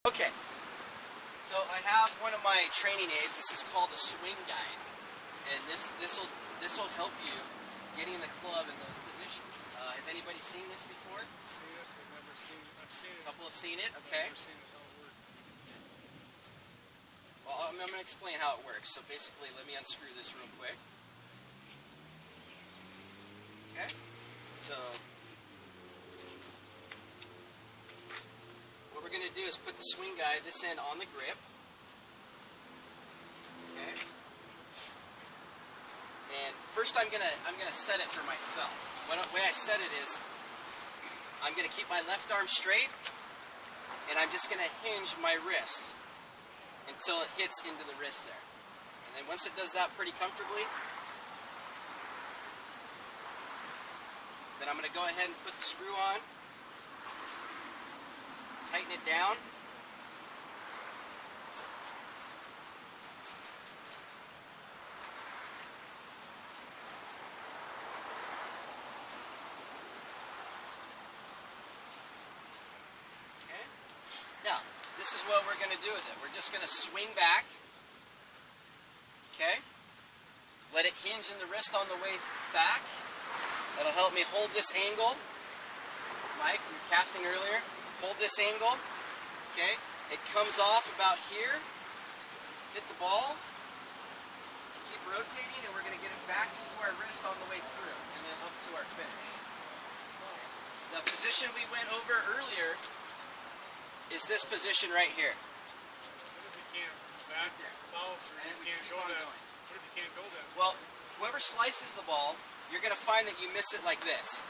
Okay, so I have one of my training aids. This is called a swing guide, and this will help you getting the club in those positions. Has anybody seen this before? Seen it, but never seen it. I've seen it. A couple have seen it. Okay. I've never seen it how it works. Well, I'm going to explain how it works. So basically, let me unscrew this real quick. Okay. So what we're going to do is put the swing guide, this end on the grip. Okay. And first I'm gonna set it for myself. The way I set it is I'm gonna keep my left arm straight, and I'm just gonna hinge my wrist until it hits into the wrist there. And then once it does that pretty comfortably, then I'm gonna go ahead and put the screw on, tighten it down. Now, this is what we're going to do with it. We're just going to swing back, okay? Let it hinge in the wrist on the way back. That'll help me hold this angle. Mike, you were casting earlier. Hold this angle, okay? It comes off about here. Hit the ball. Keep rotating, and we're going to get it back into our wrist on the way through, and then up to our finish. The position we went over earlier is this position right here. What if you can't back follow through? And You can't go that. What if you can't go that? Well, whoever slices the ball, you're going to find that you miss it like this.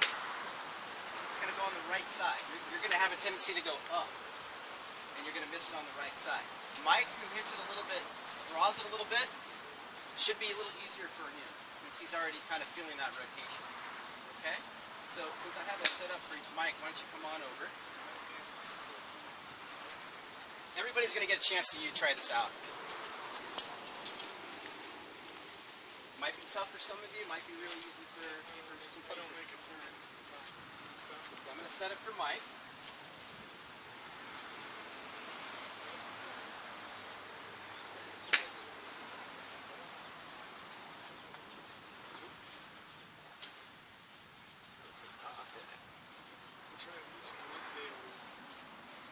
It's going to go on the right side. You're going to have a tendency to go up, and you're going to miss it on the right side. Mike, who hits it a little bit, draws it a little bit, should be a little easier for him, since he's already kind of feeling that rotation. Okay? So, since I have that set up for each Mike, why don't you come on over? Everybody's going to get a chance to try this out. Might be tough for some of you. Might be really easy for some I don't make a turn. I'm going to set it for Mike.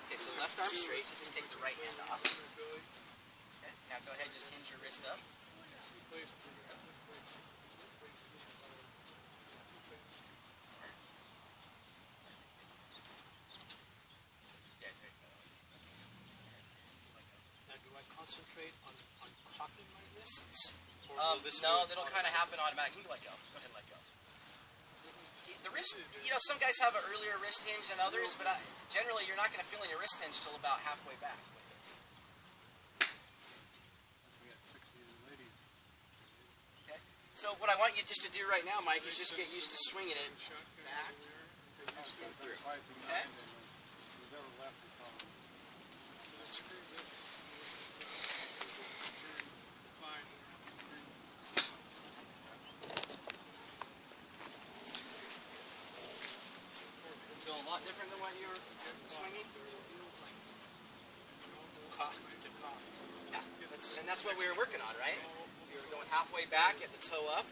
Okay, so left arm straight, so just take the right hand off. Okay, now go ahead, just hinge your wrist up. Now, do I concentrate on cocking my wrists? No, that'll kind of happen automatically. You can let go. Go ahead and let go. The wrist, some guys have an earlier wrist hinge than others, but generally you're not going to feel in your wrist hinge till about halfway back with this. Okay. So what I want you just to do right now, Mike, is just get used to swinging it back and through. Okay? Feel a lot different than what you were swinging? Yeah, and that's what we were working on, right? We were going halfway back, get the toe up.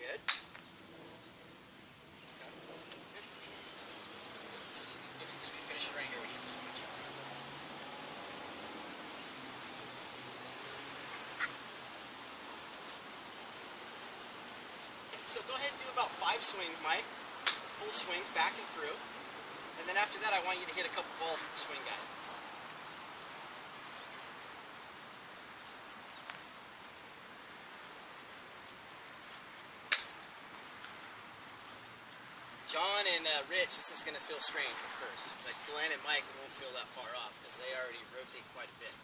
Good. So you can just finish it right here when you hit those punch outs. So go ahead and do about 5 swings, Mike. Full swings, back and through. And then after that, I want you to hit a couple balls with the swing guide. John and Rich, this is going to feel strange at first. But Glenn and Mike won't feel that far off because they already rotate quite a bit.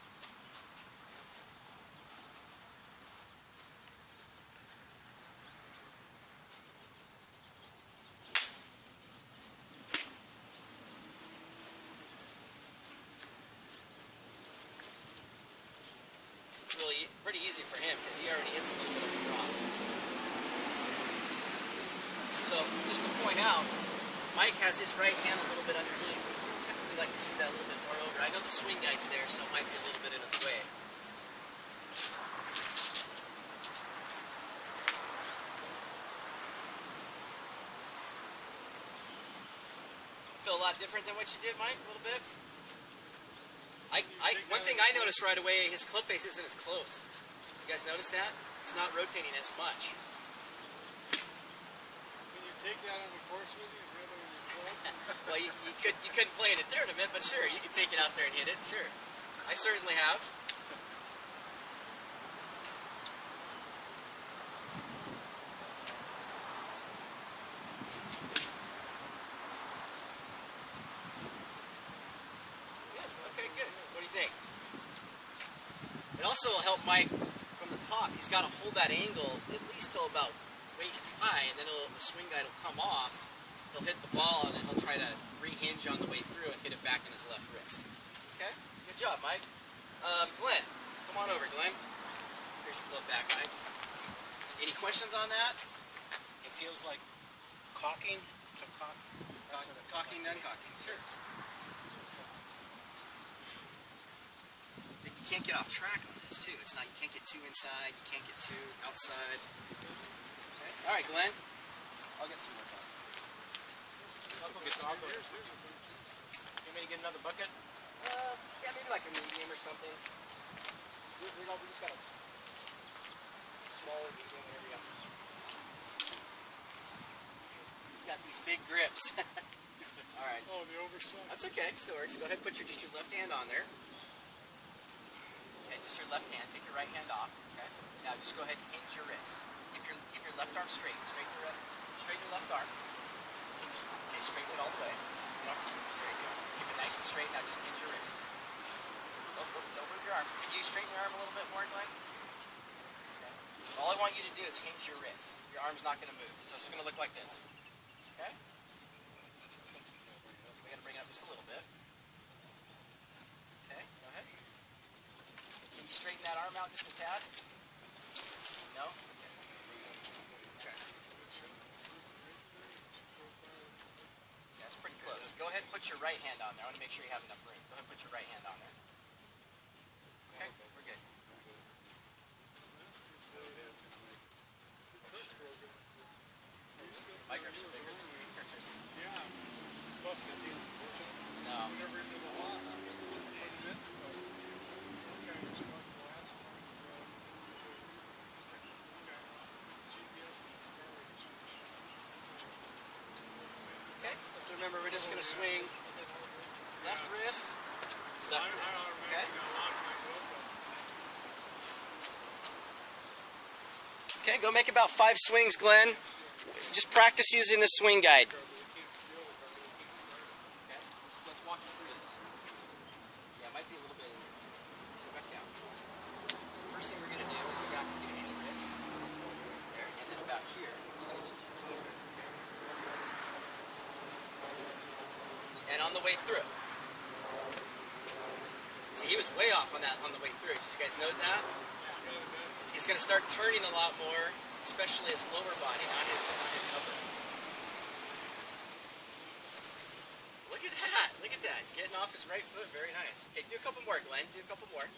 It's really pretty easy for him because he already hits a little bit of a drop. So just to point out, Mike has his right hand a little bit underneath. We typically like to see that a little bit more over. I know the swing guide's there, so it might be a little bit in his way. Feel a lot different than what you did, Mike? A little bit? One thing I noticed right away, his club face isn't as closed. You guys notice that? It's not rotating as much. Can you take that on the course with you? Well, you couldn't play in a tournament, but sure, you could take it out there and hit it. Sure, I certainly have. Okay, good. What do you think? It also will help Mike from the top. He's got to hold that angle at least till about waist high, and then the swing guide will come off. He'll hit the ball, and then he'll try to rehinge on the way through and hit it back in his left wrist. Okay? Good job, Mike. Glenn, come on over, Glenn. Here's your club back, Mike. Any questions on that? It feels like cocking to cock. Cocking, uncocking. Sure. But you can't get off track on this, too. It's not, you can't get too inside, you can't get too outside. Okay. All right, Glenn. I'll get some more time. I'll go get some. You want me to get another bucket? Yeah, maybe like a medium or something. We just got a smaller medium. There we go. He's got these big grips. All right. Oh, the oversight. That's okay. It still works. Go ahead and put just your left hand on there. Okay, just your left hand. Take your right hand off. Okay. Now just go ahead and hinge your wrist. Keep your left arm straight. Straighten your left arm. Okay, straighten it all the way. There you go. Keep it nice and straight. Now just hinge your wrist. Don't move your arm. Can you straighten your arm a little bit more, Glenn? Okay. All I want you to do is hinge your wrist. Your arm's not going to move. So it's going to look like this. Okay? We're going to bring it up just a little bit. Okay, go ahead. Can you straighten that arm out just a tad? No? Okay. That's pretty close. Go ahead and put your right hand on there. I want to make sure you have enough room. Go ahead and put your right hand on there. Okay, we're good. My grips are bigger than yours. Yeah. Plus, it needs to push it. No. Never into the hole. 20 minutes ago. One guy was supposed to last one. GPS in his garbage. Okay, so remember we're just going to swing left wrist, left wrist. Okay? Okay, go make about 5 swings, Glenn. Just practice using the swing guide. Okay, let's walk you through this. Yeah, it might be a little bit in here. Go back down. First thing we're going to do is we're not going to do any wrists. There, and then about here, it's going to be and on the way through. See, he was way off on that on the way through. Did you guys note that? He's going to start turning a lot more, especially his lower body, not his upper. Look at that. Look at that. He's getting off his right foot. Very nice. Okay, do a couple more, Glenn. Do a couple more.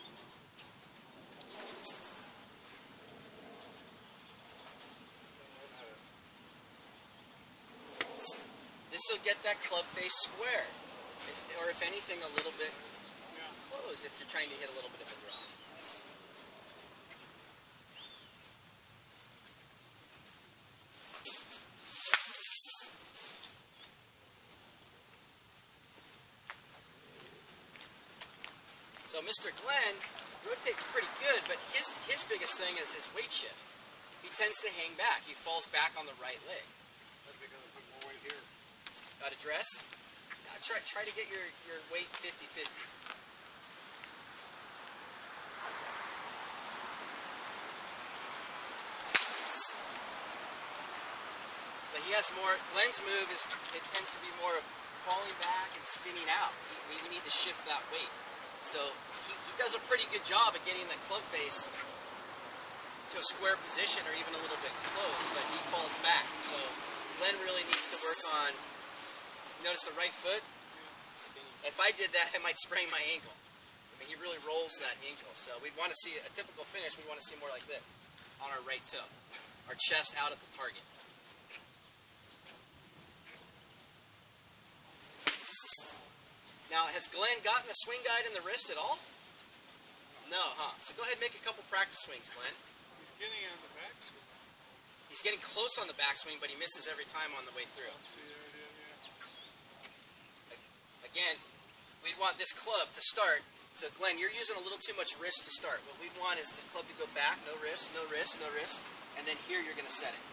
This will get that club face square. Or if anything, a little bit closed if you're trying to hit a little bit of a draw. So Mr. Glenn rotates pretty good, but his biggest thing is his weight shift. He tends to hang back. He falls back on the right leg. But they're going to put more weight here. Got a dress? Try to get your weight 50-50. But he has more, Glenn's move is, it tends to be more of falling back and spinning out. We need to shift that weight. So he does a pretty good job at getting the club face to a square position or even a little bit close, but he falls back. So Glenn really needs to work on Notice the right foot? Spinning. If I did that, I might sprain my ankle. I mean, he really rolls that ankle. So we'd want to see a typical finish. We want to see more like this on our right toe. Our chest out at the target. Now, has Glenn gotten the swing guide in the wrist at all? No, huh? So go ahead and make a couple practice swings, Glenn. He's getting on the back swing. He's getting close on the backswing, but he misses every time on the way through. See, there it is, yeah. Again, we'd want this club to start. So Glenn, you're using a little too much wrist to start. What we'd want is the club to go back, no wrist, no wrist, no wrist, and then here you're going to set it.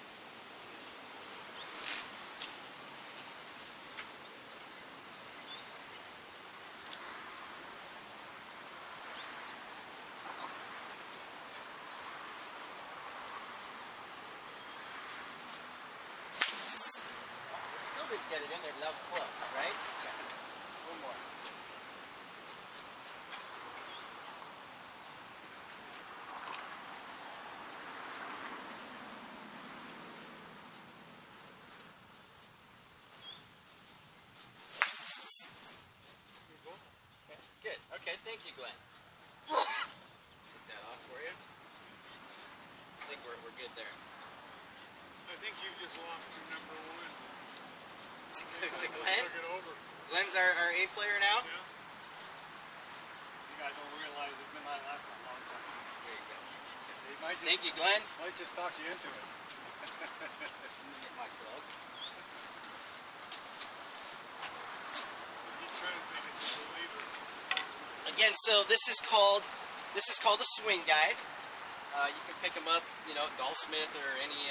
Still didn't get it in there, but that was close, right? Okay. One more. Okay, good. Okay, thank you, Glenn. Take that off for you. I think we're good there. I think you just lost your number one. To You Glenn? took it over. Glenn's our A player now? Yeah. You guys don't realize it's been like that for a long time. There you go. They might just, Thank you, Glenn. might just talk you into it. Get my plug. He's trying to make us a believer. Again, so this is called a swing guide. You can pick them up, at Golfsmith or any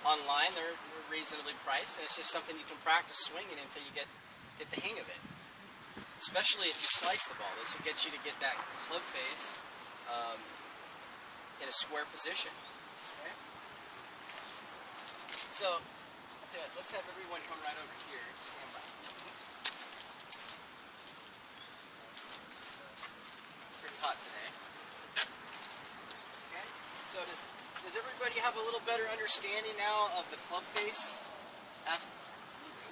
online. They're reasonably priced, and it's just something you can practice swinging until you get the hang of it. Especially if you slice the ball, this will get you to get that club face in a square position. Okay? So, I'll tell you what, let's have everyone come right over here and stand by. It's pretty hot today. Okay? So does everybody have a little better understanding now of the club face?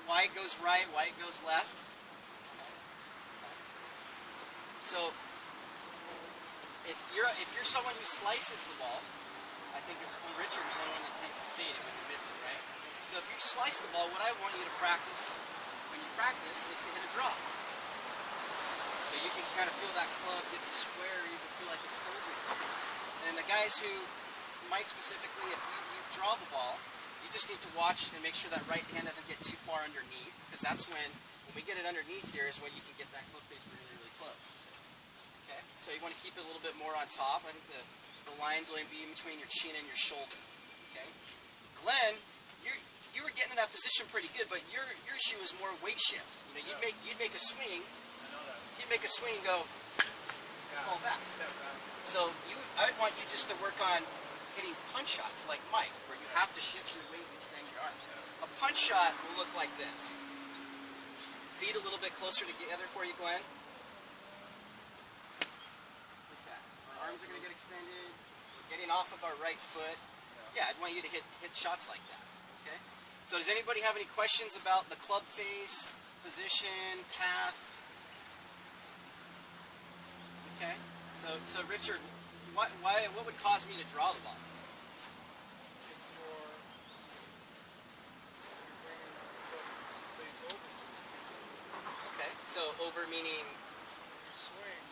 Why it goes right, why it goes left? So if you're someone who slices the ball, I think Richard is the one that tends to fade it when you miss it, right? So if you slice the ball, what I want you to practice when you practice is to hit a drop. So you can kind of feel that club get square, you can feel like it's closing. And the guys who, Mike specifically, if you draw the ball, you just need to watch and make sure that right hand doesn't get too far underneath, because that's when we get it underneath here is when you can get that club face really, really close. Okay, so you want to keep it a little bit more on top. I think the line's going to be in between your chin and your shoulder. Okay, Glenn, you were getting in that position pretty good, but your issue is more weight shift. You'd make a swing. I know that. You'd make a swing and go fall back. Step back. So I'd want you just to work on hitting punch shots like Mike, where you have to shift your weight and extend your arms. A punch shot will look like this. Feet a little bit closer together for you, Glenn. Like that. Our arms are going to get extended. We're getting off of our right foot. Yeah, I'd want you to hit shots like that. Okay. So does anybody have any questions about the club face, position, path? Okay. So Richard, what would cause me to draw the ball? It's more, you're bringing the face over. Okay. So over meaning Your swing.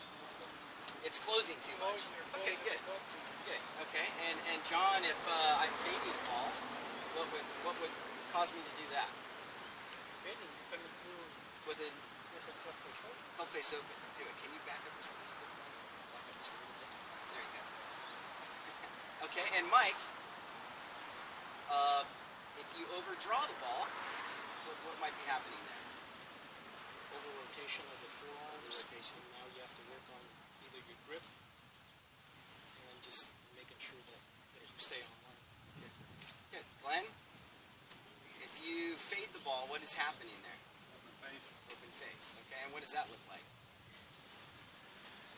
it's closing too much. Okay, good. the club to you. Good. Okay. And John, if I'm fading the ball, what would cause me to do that? Fading, coming through With a with the club face over. club face open to it. Can you back up just a little bit? Back up just a little bit. There you go. Okay. And Mike, if you overdraw the ball, what might be happening there? Over rotation of the forearms. Rotation. And now you have to work on either your grip and then just making sure that you stay on line. Good. Glenn, if you fade the ball, what is happening there? Open face. Open face. Okay. And what does that look like?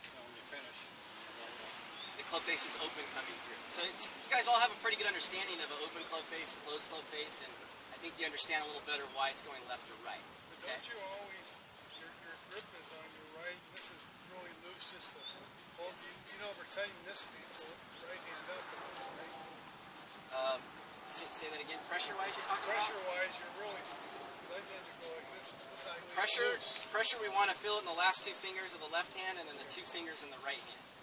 So when you finish. The club face is open coming through. So you guys all have a pretty good understanding of an open club face, closed club face, and I think you understand a little better why it's going left or right. But Don't you always, your grip is on your right, and this is really loose just to hold. Yes. You know, we're tightening this right hand up. Right? Say that again. Pressure-wise, you're talking about? Pressure-wise, you're really, I tend to go like this. This I leave Pressure, loose. pressure we want to feel it in the last two fingers of the left hand and then the two fingers in the right hand.